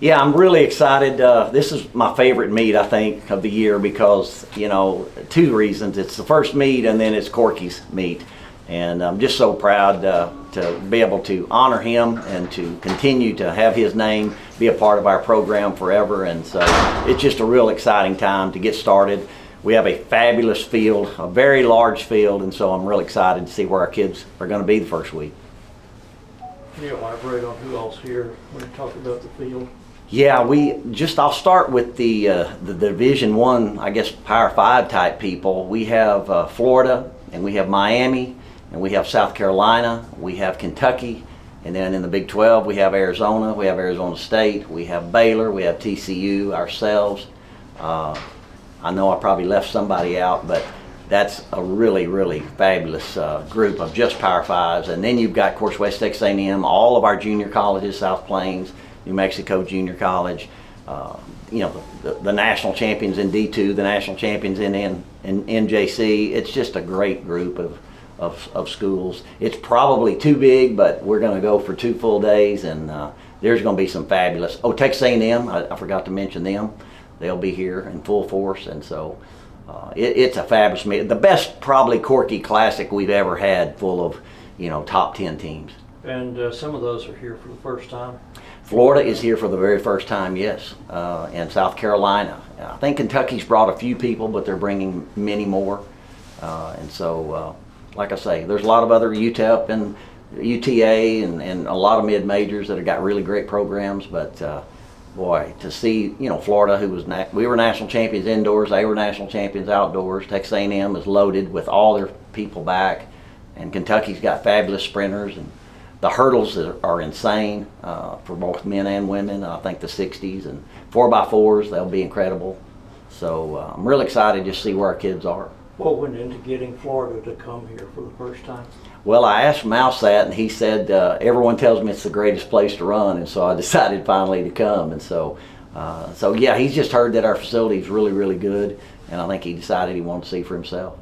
Yeah, I'm really excited. This is my favorite meet, I think, of the year because, two reasons. It's the first meet and then it's Corky's meet. And I'm just so proud to be able to honor him and to continue to have his name be a part of our program forever. And so it's just a real exciting time to get started. We have a fabulous field, a very large field, and so I'm really excited to see where our kids are going to be the first week. Can you elaborate on who else here when you talk about the field? Yeah, I'll start with the Division I, I guess, Power 5 type people. We have Florida, and we have Miami, and we have South Carolina, we have Kentucky, and then in the Big 12 we have Arizona, we have Arizona State, we have Baylor, we have TCU, ourselves. I know I probably left somebody out, but that's a really, really fabulous group of just Power 5s. And then you've got, of course, West Texas A&M, all of our junior colleges, South Plains, New Mexico Junior College, the national champions in D2, the national champions in NJC. It's just a great group of schools. It's probably too big, but we're going to go for 2 full days, and there's going to be some fabulous. Oh, Texas A&M, I forgot to mention them. They'll be here in full force, and so it's a fabulous meeting. The best probably Corky Classic we've ever had, full of top 10 teams. And some of those are here for the first time? Florida is here for the very first time, yes, and South Carolina. I think Kentucky's brought a few people, but they're bringing many more. And so, like I say, there's a lot of other UTEP and UTA and a lot of mid-majors that have got really great programs. But boy, to see Florida, we were national champions indoors, they were national champions outdoors. Texas A&M is loaded with all their people back, and Kentucky's got fabulous sprinters, and the hurdles are insane for both men and women. I think the 60s and 4x4s, they'll be incredible. So I'm really excited to see where our kids are. What went into getting Florida to come here for the first time? Well, I asked Mouse that, and he said, everyone tells me it's the greatest place to run, and so I decided finally to come. And so yeah, he's just heard that our facility is really, really good, and I think he decided he wanted to see for himself.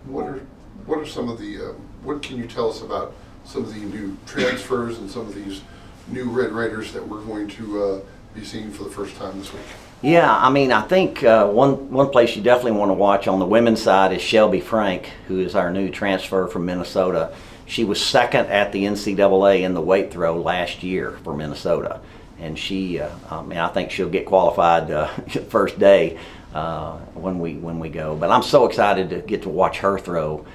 What are some of the, what can you tell us about some of the new transfers and some of these new Red Raiders that we're going to be seeing for the first time this week? Yeah, I think one place you definitely want to watch on the women's side is Shelby Frank, who is our new transfer from Minnesota. She was second at the NCAA in the weight throw last year for Minnesota, and I think she'll get qualified first day when we go. But I'm so excited to get to watch her throw.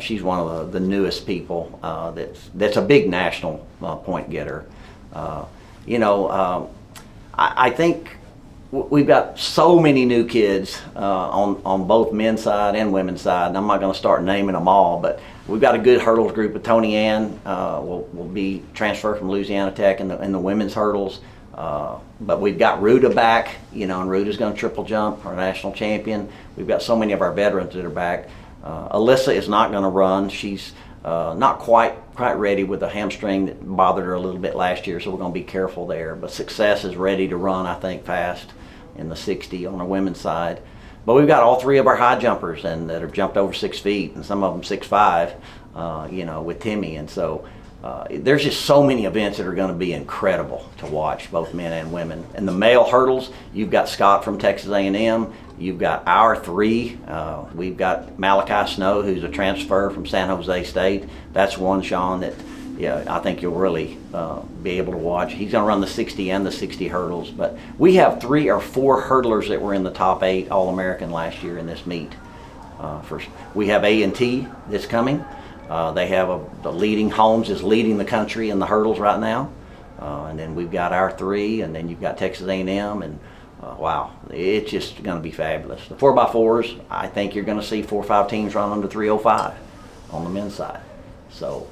She's one of the newest people that's a big national point getter. I think we've got so many new kids on both men's side and women's side, and I'm not going to start naming them all, but we've got a good hurdles group. With Tony Ann will be transferred from Louisiana Tech in the women's hurdles. But we've got Ruda back, and Ruda's going to triple jump, our national champion. We've got so many of our veterans that are back. Alyssa is not going to run. She's not quite ready with a hamstring that bothered her a little bit last year, so we're going to be careful there. But Success is ready to run, I think, fast in the 60 on the women's side. But we've got all 3 of our high jumpers and that have jumped over 6 feet, and some of them 6'5", with Timmy. And so there's just so many events that are going to be incredible to watch, both men and women. And the male hurdles, you've got Scott from Texas A&M. You've got our 3. We've got Malachi Snow, who's a transfer from San Jose State. That's one, Sean, that I think you'll really be able to watch. He's going to run the 60 and the 60 hurdles. But we have 3 or 4 hurdlers that were in the top 8 All-American last year in this meet. We have A&T that's coming. They have the leading, Holmes is leading the country in the hurdles right now. And then we've got our 3, and then you've got Texas A&M, and wow, it's just going to be fabulous. The 4x4s, I think you're going to see 4 or 5 teams run under 305 on the men's side. So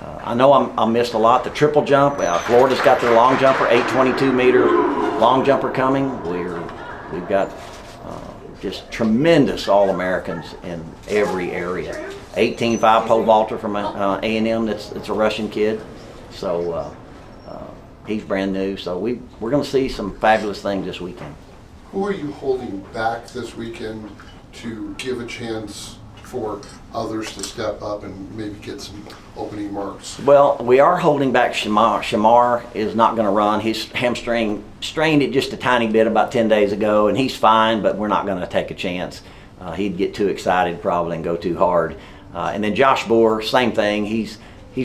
I know I missed a lot. The triple jump, Florida's got their long jumper, 822-meter long jumper coming. We've got just tremendous All-Americans in every area. 18.5 pole vaulter from A&M, it's a Russian kid. So he's brand new, so we're going to see some fabulous things this weekend. Who are you holding back this weekend to give a chance for others to step up and maybe get some opening marks? Well, we are holding back Shamar. Shamar is not going to run. His hamstring strained it just a tiny bit about 10 days ago, and he's fine, but we're not going to take a chance. He'd get too excited probably and go too hard. And then Josh Boer, same thing. He's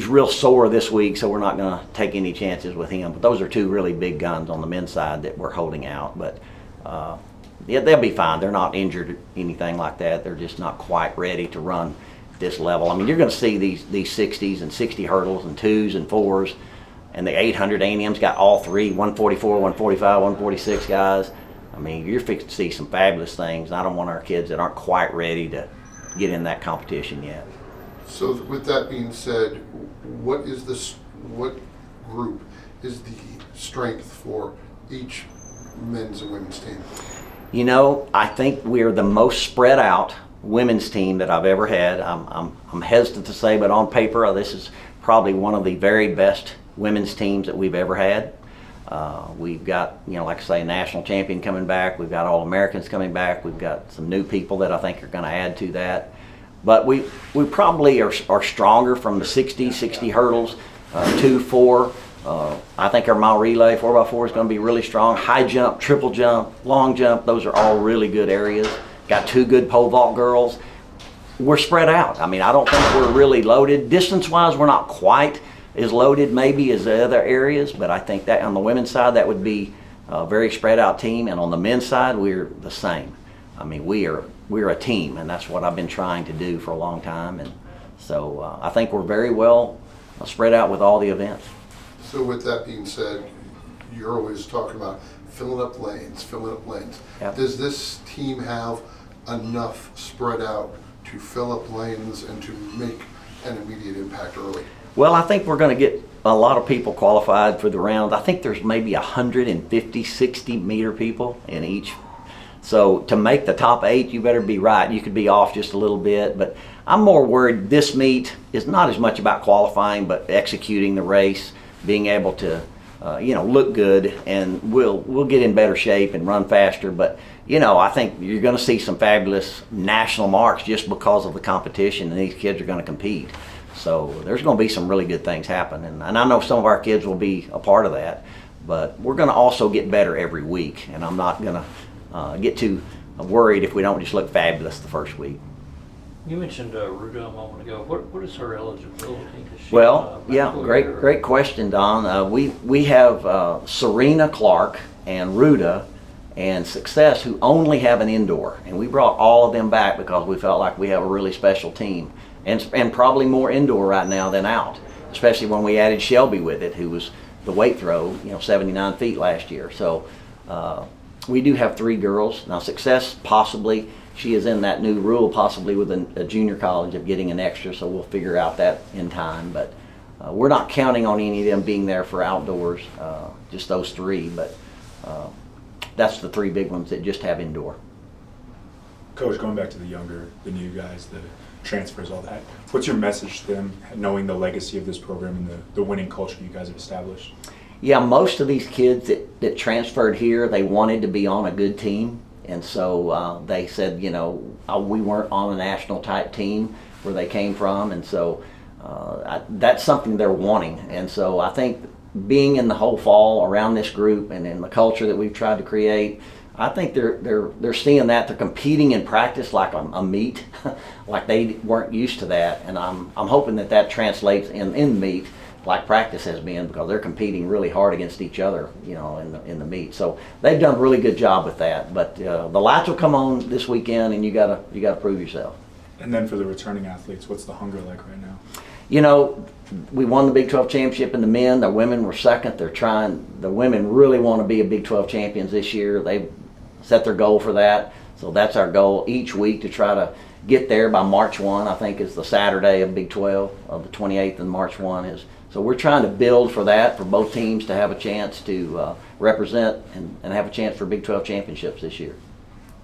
real sore this week, so we're not going to take any chances with him. But those are two really big guns on the men's side that we're holding out. But yeah, they'll be fine. They're not injured or anything like that. They're just not quite ready to run this level. I mean, you're going to see these 60s and 60 hurdles and 2s and 4s, and the 800 A&M's got all three, 144, 145, 146 guys. I mean, you're fixing to see some fabulous things. I don't want our kids that aren't quite ready to get in that competition yet. So with that being said, what group is the strength for each men's and women's team? You know, I think we're the most spread out women's team that I've ever had. I'm hesitant to say, but on paper, this is probably one of the very best women's teams that we've ever had. We've got, like I say, a national champion coming back. We've got All-Americans coming back. We've got some new people that I think are going to add to that. But we probably are stronger from the 60 hurdles, 2, 4. I think our mile relay, 4x4, is going to be really strong. High jump, triple jump, long jump, those are all really good areas. Got 2 good pole vault girls. We're spread out. I mean, I don't think we're really loaded. Distance-wise, we're not quite as loaded maybe as the other areas, but I think that on the women's side, that would be a very spread out team. And on the men's side, we're the same. I mean, we're a team, and that's what I've been trying to do for a long time. And so I think we're very well spread out with all the events. So with that being said, you're always talking about filling up lanes. Yep. Does this team have enough spread out to fill up lanes and to make an immediate impact early? Well, I think we're going to get a lot of people qualified for the round. I think there's maybe 150, 60 meter people in each. So to make the top 8, you better be right. You could be off just a little bit, but I'm more worried this meet is not as much about qualifying, but executing the race, being able to, look good, and we'll get in better shape and run faster. But I think you're going to see some fabulous national marks just because of the competition, and these kids are going to compete. So there's going to be some really good things happen, and I know some of our kids will be a part of that. But we're going to also get better every week, and I'm not going to get too worried if we don't just look fabulous the first week. You mentioned Ruda a moment ago. What is her eligibility? Well, yeah, great question, Don. We have Serena Clark and Ruda and Success who only have an indoor, and we brought all of them back because we felt like we have a really special team, and probably more indoor right now than out, especially when we added Shelby with it, who was the weight throw, 79 feet last year. So we do have 3 girls now. Success possibly. She is in that new rule, possibly with a junior college, of getting an extra, so we'll figure out that in time. But we're not counting on any of them being there for outdoors, just those 3. But that's the 3 big ones that just have indoor. Coach, going back to the new guys, the transfers, all that, what's your message to them, knowing the legacy of this program and the winning culture you guys have established? Yeah, most of these kids that transferred here, they wanted to be on a good team. And so they said, we weren't on a national type team where they came from. And so that's something they're wanting. And so I think being in the whole fall around this group and in the culture that we've tried to create, I think they're seeing that. They're competing in practice like a meet, like they weren't used to that. And I'm hoping that translates in meet like practice has been, because they're competing really hard against each other, in the meet. So they've done a really good job with that. But the lights will come on this weekend, and you gotta prove yourself. And then for the returning athletes, what's the hunger like right now? We won the Big 12 championship in the men. The women were second. The women really want to be a Big 12 champions this year. They've set their goal for that. So that's our goal each week, to try to get there by March 1, I think is the Saturday of Big 12, of the 28th, and March 1 is. So we're trying to build for that, for both teams to have a chance to represent and have a chance for Big 12 championships this year.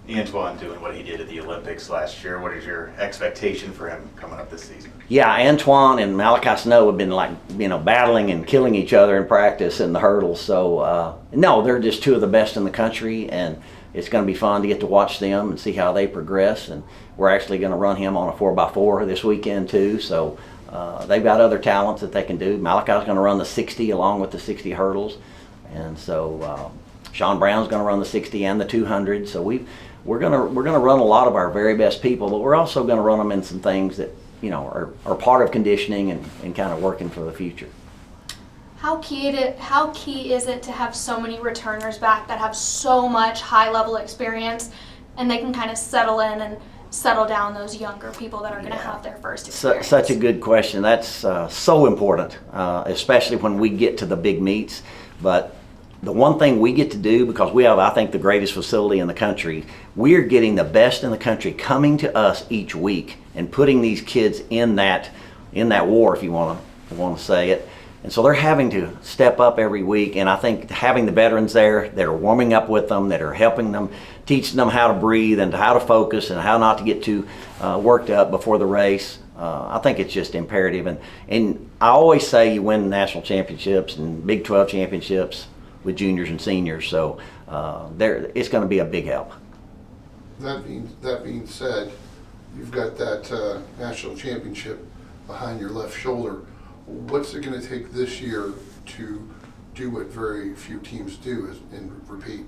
Antoine doing what he did at the Olympics last year, what is your expectation for him coming up this season? Yeah, Antoine and Malachi Snow have been battling and killing each other in practice in the hurdles. So no, they're just 2 of the best in the country, and it's going to be fun to get to watch them and see how they progress. And we're actually going to run him on a 4x4 this weekend too. So they've got other talents that they can do. Malachi's going to run the 60 along with the 60 hurdles, and so Sean Brown's going to run the 60 and the 200. So we're going to run a lot of our very best people, but we're also going to run them in some things that are part of conditioning and kind of working for the future. How key is it to have so many returners back that have so much high-level experience, and they can kind of settle in and settle down those younger people that are going to have their first experience? Such a good question. That's so important, especially when we get to the big meets. But the one thing we get to do, because we have, I think, the greatest facility in the country, we're getting the best in the country coming to us each week and putting these kids in that war, if you want to say it. And so they're having to step up every week, and I think having the veterans there that are warming up with them, that are helping them, teaching them how to breathe and how to focus and how not to get too worked up before the race, I think it's just imperative. And I always say you win national championships and Big 12 championships with juniors and seniors, so it's going to be a big help. That being said, you've got that national championship behind your left shoulder. What's it going to take this year to do what very few teams do and repeat?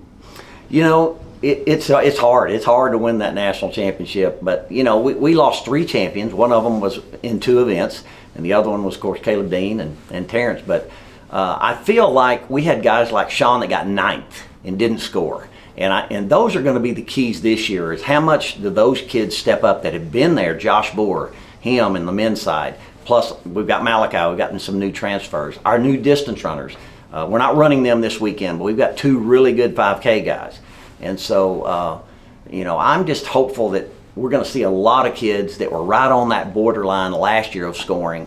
It's hard. It's hard to win that national championship, but we lost 3 champions. One of them was in 2 events, and the other one was, of course, Caleb Dean and Terrence. But I feel like we had guys like Sean that got 9th and didn't score. And those are going to be the keys this year, is how much do those kids step up that have been there, Josh Boer, him in the men's side. Plus, we've got Malachi, we've gotten some new transfers. Our new distance runners, we're not running them this weekend, but we've got 2 really good 5K guys. And so, I'm just hopeful that we're going to see a lot of kids that were right on that borderline last year of scoring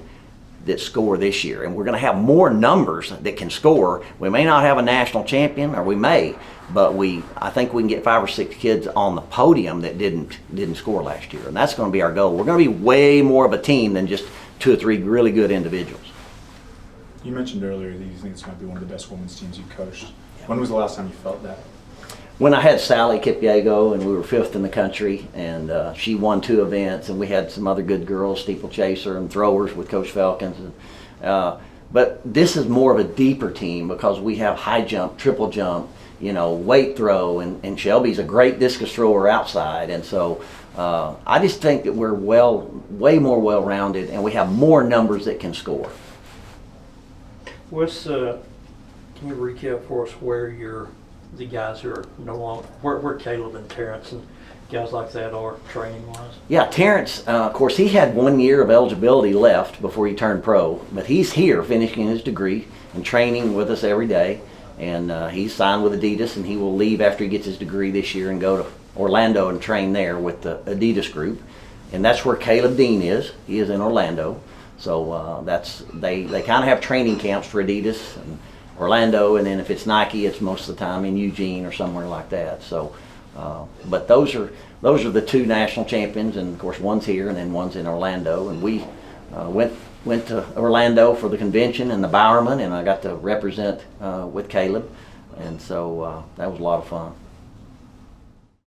that score this year. And we're going to have more numbers that can score. We may not have a national champion, or we may, but I think we can get 5 or 6 kids on the podium that didn't score last year. And that's going to be our goal. We're going to be way more of a team than just 2 or 3 really good individuals. You mentioned earlier that you think it's going to be one of the best women's teams you coached. When was the last time you felt that? When I had Sally Kipiego, and we were 5th in the country, and she won 2 events, and we had some other good girls, steeplechaser and throwers with Coach Felkins. But this is more of a deeper team because we have high jump, triple jump, weight throw, and Shelby's a great discus thrower outside. And so I just think that we're way more well-rounded, and we have more numbers that can score. Can you recap for us where the guys who are no longer, where Caleb and Terrence and guys like that are training-wise? Yeah, Terrence, of course, he had 1 year of eligibility left before he turned pro, but he's here finishing his degree and training with us every day. And he's signed with Adidas, and he will leave after he gets his degree this year and go to Orlando and train there with the Adidas group. And that's where Caleb Dean is. He is in Orlando. So they kind of have training camps for Adidas and Orlando, and then if it's Nike, it's most of the time in Eugene or somewhere like that. So, but those are the 2 national champions, and of course one's here and then one's in Orlando. And we went to Orlando for the convention and the Bowerman, and I got to represent with Caleb, and so that was a lot of fun.